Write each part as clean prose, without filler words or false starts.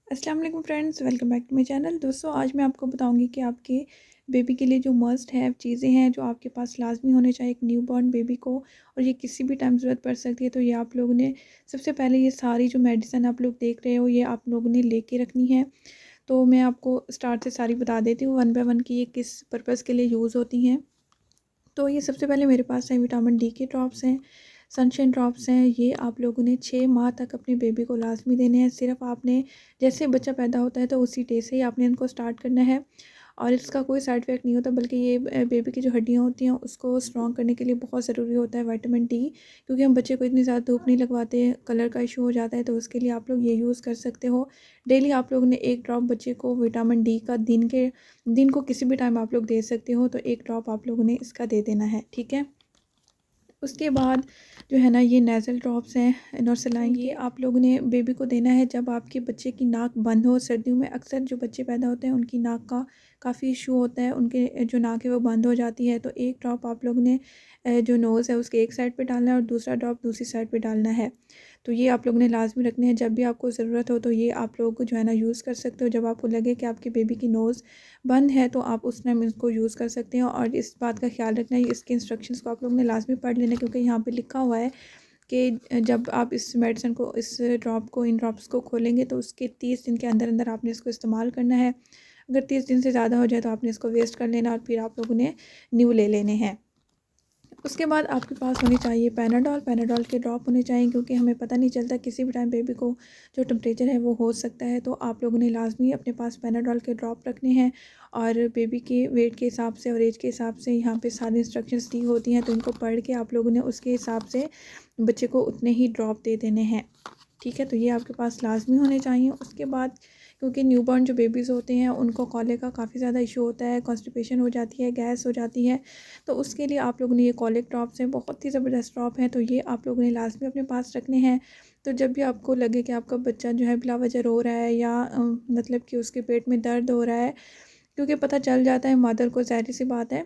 अस्सलाम वालेकुम friends, welcome back to my channel. दोस्तों, आज मैं आपको बताऊंगी कि आपके बेबी के लिए जो मस्ट है चीज़ें हैं जो आपके पास लाजमी होने चाहिए एक न्यूबॉर्न बेबी को, और ये किसी भी टाइम ज़रूरत पड़ सकती है। तो ये आप लोगों ने सबसे पहले ये सारी जो मेडिसिन आप लोग देख रहे हो ये आप लोगों ने लेके रखनी है। तो मैं आपको स्टार्ट से सारी बता देती हूँ वन बाय वन कि ये किस पर्पज़ के लिए यूज़ होती हैं। तो ये सबसे पहले मेरे पास है विटामिन डी के ड्रॉप्स हैं, सनशाइन ड्रॉप्स हैं। ये आप लोगों ने 6 माह तक अपने बेबी को लाज़मी देने हैं। सिर्फ़ आपने जैसे बच्चा पैदा होता है तो उसी डे से ही आपने इनको स्टार्ट करना है, और इसका कोई साइड इफ़ेक्ट नहीं होता, बल्कि ये बेबी की जो हड्डियाँ होती हैं उसको स्ट्रॉन्ग करने के लिए बहुत ज़रूरी होता है विटामिन डी। क्योंकि हम बच्चे को इतनी ज़्यादा धूप नहीं लगवाते, कलर का इशू हो जाता है, तो उसके लिए आप लोग ये यूज़ कर सकते हो। डेली आप लोगों ने 1 ड्रॉप बच्चे को विटामिन डी का दिन को किसी भी टाइम आप लोग दे सकते हो, तो 1 ड्रॉप आप लोगों ने इसका दे देना है, ठीक है। उसके बाद जो है ना ये नेज़ल ड्रॉप्स हैं नॉर्सलाइन ये आप लोगों ने बेबी को देना है जब आपके बच्चे की नाक बंद हो। सर्दियों में अक्सर जो बच्चे पैदा होते हैं उनकी नाक का काफ़ी इशू होता है, उनके जो नाक है वो बंद हो जाती है। तो 1 ड्रॉप आप लोगों ने जो नोज़ है उसके एक साइड पे डालना है और दूसरा ड्रॉप दूसरी साइड पे डालना है। तो ये आप लोगों ने लाज़मी रखने हैं। जब भी आपको ज़रूरत हो तो ये आप लोग जो है ना यूज़ कर सकते हो। जब आपको लगे कि आपके बेबी की नोज़ बंद है तो आप उस टाइम इसको यूज़ कर सकते हो। और इस बात का ख्याल रखना है, इसके इंस्ट्रक्शंस को आप लोगों ने लाज़मी पढ़ लेना, क्योंकि यहाँ पे लिखा हुआ है कि जब आप इस मेडिसिन को, इस ड्रॉप को, इन ड्रॉप्स को खोलेंगे तो उसके 30 दिन के अंदर अंदर आपने इसको इस्तेमाल करना है। अगर 30 दिन से ज़्यादा हो जाए तो आपने इसको वेस्ट कर लेना और फिर आप लोगों ने न्यू ले लेने हैं। उसके बाद आपके पास होनी चाहिए पैनाडॉल। पैनाडॉल के ड्रॉप होने चाहिए, क्योंकि हमें पता नहीं चलता किसी भी टाइम बेबी को जो टेम्परेचर है वो हो सकता है। तो आप लोगों ने लाजमी अपने पास पैनाडॉल के ड्रॉप रखने हैं, और बेबी के वेट के हिसाब से और एज के हिसाब से यहाँ पे सारी इंस्ट्रक्शंस दी होती हैं, तो इनको पढ़ के आप लोगों ने उसके हिसाब से बच्चे को उतने ही ड्रॉप दे देने हैं, ठीक है। तो ये आपके पास लाजमी होने चाहिए। उसके बाद क्योंकि न्यूबॉर्न जो बेबीज़ होते हैं उनको कॉलिक का काफ़ी ज़्यादा इशू होता है, कॉन्स्टिपेशन हो जाती है, गैस हो जाती है। तो उसके लिए आप लोगों ने ये कॉलिक ड्रॉप्स हैं, बहुत ही ज़बरदस्त ड्रॉप हैं, तो ये आप लोगों ने लाजमी अपने पास रखने हैं। तो जब भी आपको लगे कि आपका बच्चा जो है बिला वजह रो रहा है, या मतलब कि उसके पेट में दर्द हो रहा है, क्योंकि पता चल जाता है मदर को, ज़ाहिर सी बात है,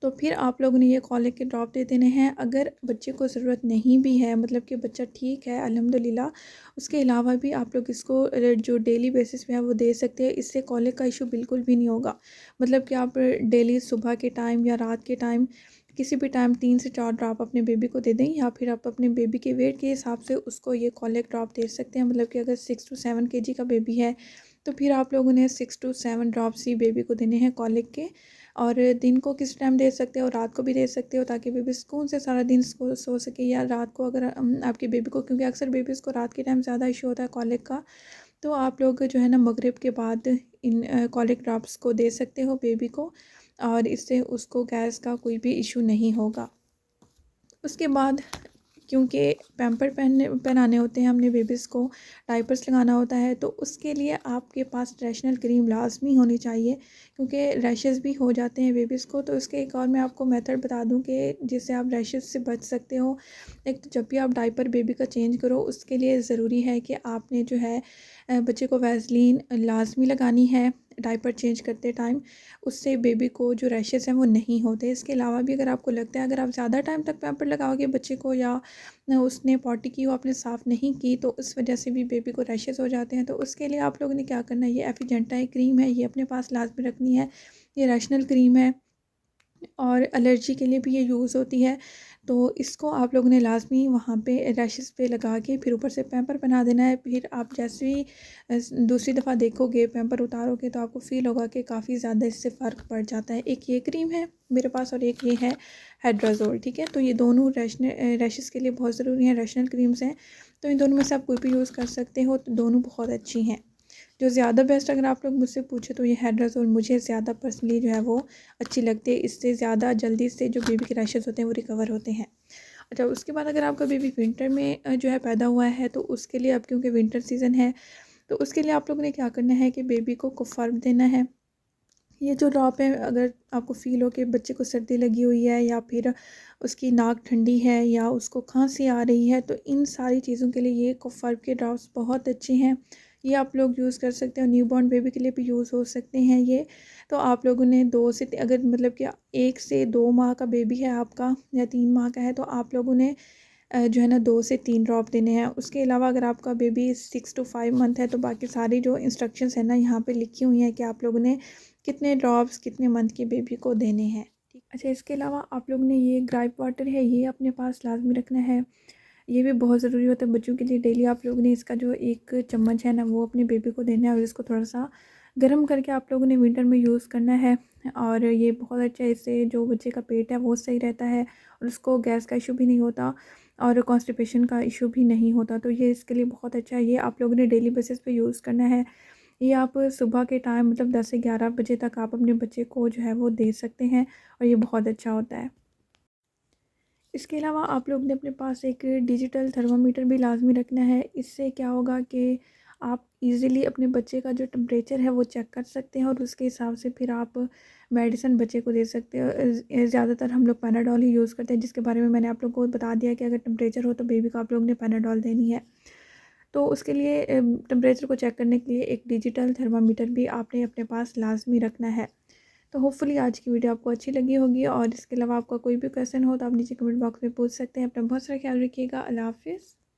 तो फिर आप लोगों ने ये कॉलिक के ड्रॉप दे देने हैं। अगर बच्चे को ज़रूरत नहीं भी है, मतलब कि बच्चा ठीक है अल्हम्दुलिल्लाह, उसके अलावा भी आप लोग इसको जो डेली बेसिस पे है वो दे सकते हैं। इससे कॉलिक का इशू बिल्कुल भी नहीं होगा। मतलब कि आप डेली सुबह के टाइम या रात के टाइम किसी भी टाइम 3 से 4 ड्रॉप अपने बेबी को दे दें, या फिर आप अपने बेबी के वेट के हिसाब से उसको ये कॉलिक ड्रॉप दे सकते हैं। मतलब कि अगर 6 टू 7 केजी का बेबी है तो फिर आप लोगों ने 6 टू 7 ड्रॉप्स ही बेबी को देने हैं कॉलिक के। और दिन को किस टाइम दे सकते हो, रात को भी दे सकते हो, ताकि बेबी सुकून से सारा दिन सो सके। या रात को अगर आपके बेबी को, क्योंकि अक्सर बेबीज़ को रात के टाइम ज़्यादा इशू होता है कॉलिक का, तो आप लोग जो है ना मगरिब के बाद इन कॉलिक ड्रॉप्स को दे सकते हो बेबी को, और इससे उसको गैस का कोई भी इशू नहीं होगा। उसके बाद क्योंकि पैम्पर पहनाने होते हैं हमने बेबीज़ को, डायपर्स लगाना होता है, तो उसके लिए आपके पास रैशनल क्रीम लाजमी होनी चाहिए, क्योंकि रैशेस भी हो जाते हैं बेबीज़ को। तो इसके एक और मैं आपको मेथड बता दूं कि जिससे आप रैशेस से बच सकते हो। एक तो जब भी आप डायपर बेबी का चेंज करो उसके लिए ज़रूरी है कि आपने जो है बच्चे को वैसलीन लाजमी लगानी है डायपर चेंज करते टाइम। उससे बेबी को जो रैशेस हैं वो नहीं होते। इसके अलावा भी अगर आपको लगता है अगर आप ज़्यादा टाइम तक पैम्पर लगाओगे बच्चे को, या उसने पॉटी की, वो आपने साफ़ नहीं की, तो उस वजह से भी बेबी को रैशेस हो जाते हैं। तो उसके लिए आप लोगों ने क्या करना है, ये एफिजेंटा क्रीम है, ये अपने पास लाजमी रखनी है। ये रैशनल क्रीम है और एलर्जी के लिए भी ये यूज़ होती है। तो इसको आप लोगों ने लाज़मी वहाँ पे रैशेस पे लगा के फिर ऊपर से पैम्पर पहना देना है। फिर आप जैसे ही दूसरी दफ़ा देखोगे पैम्पर उतारोगे तो आपको फ़ील होगा कि काफ़ी ज़्यादा इससे फ़र्क पड़ जाता है। एक ये क्रीम है मेरे पास और एक ये है हेड्राज़ोल, ठीक है। तो ये दोनों रैशेस के लिए बहुत ज़रूरी हैं, रैशनल क्रीम्स हैं। तो इन दोनों में से आप कोई भी यूज़ कर सकते हो, तो दोनों बहुत अच्छी हैं। जो ज़्यादा बेस्ट अगर आप लोग मुझसे पूछे तो ये हेड्राज़ोल मुझे ज़्यादा पर्सनली जो है वो अच्छी लगती है। इससे ज़्यादा जल्दी से जो बेबी के रैशेज़ होते हैं वो रिकवर होते हैं। अच्छा, उसके बाद अगर आपका बेबी विंटर में जो है पैदा हुआ है, तो उसके लिए अब क्योंकि विंटर सीज़न है, तो उसके लिए आप लोगों ने क्या करना है कि बेबी को कुफ़र्म देना है। ये जो ड्रॉप है, अगर आपको फ़ील हो कि बच्चे को सर्दी लगी हुई है, या फिर उसकी नाक ठंडी है, या उसको खांसी आ रही है, तो इन सारी चीज़ों के लिए ये कुफ़र्म के ड्रॉप्स बहुत अच्छे हैं। ये आप लोग यूज़ कर सकते हो। न्यूबॉर्न बेबी के लिए भी यूज़ हो सकते हैं ये। तो आप लोगों ने 2 से अगर मतलब कि 1 से 2 माह का बेबी है आपका, या 3 माह का है, तो आप लोगों ने जो है ना 2 से 3 ड्रॉप देने हैं। उसके अलावा अगर आपका बेबी 6 टू 5 मंथ है तो बाकी सारी जो इंस्ट्रक्शंस है ना यहाँ पे लिखी हुई हैं कि आप लोगों ने कितने ड्रॉप्स कितने मंथ के बेबी को देने हैं। ठीक, अच्छा, इसके अलावा आप लोग ने ये ग्राइप वाटर है ये अपने पास लाजमी रखना है। ये भी बहुत ज़रूरी होता है बच्चों के लिए। डेली आप लोगों ने इसका जो 1 चम्मच है ना वो अपने बेबी को देना है और इसको थोड़ा-सा गर्म करके आप लोगों ने विंटर में यूज़ करना है। और ये बहुत अच्छा है, इससे जो बच्चे का पेट है वो सही रहता है और उसको गैस का इशू भी नहीं होता और कॉन्स्टिपेशन का इशू भी नहीं होता। तो ये इसके लिए बहुत अच्छा है, ये आप लोगों ने डेली बेसिस पे यूज़ करना है। ये आप सुबह के टाइम मतलब 10 से 11 बजे तक आप अपने बच्चे को जो है वो दे सकते हैं और ये बहुत अच्छा होता है। इसके अलावा आप लोग ने अपने पास एक डिजिटल थर्मामीटर भी लाज़मी रखना है। इससे क्या होगा कि आप इजीली अपने बच्चे का जो टेम्परेचर है वो चेक कर सकते हैं और उसके हिसाब से फिर आप मेडिसिन बच्चे को दे सकते हो। ज़्यादातर हम लोग पैनाडोल ही यूज़ करते हैं, जिसके बारे में मैंने आप लोग को बता दिया कि अगर टेम्परेचर हो तो बेबी को आप लोग ने पैनाडोल देनी है। तो उसके लिए टेम्परेचर को चेक करने के लिए एक डिजिटल थर्मामीटर भी आपने अपने पास लाज़मी रखना है। तो होपफुली आज की वीडियो आपको अच्छी लगी होगी और इसके अलावा आपका कोई भी क्वेश्चन हो तो आप नीचे कमेंट बॉक्स में पूछ सकते हैं। अपना बहुत सारा ख्याल रखिएगा। अल्लाह हाफ़िज़।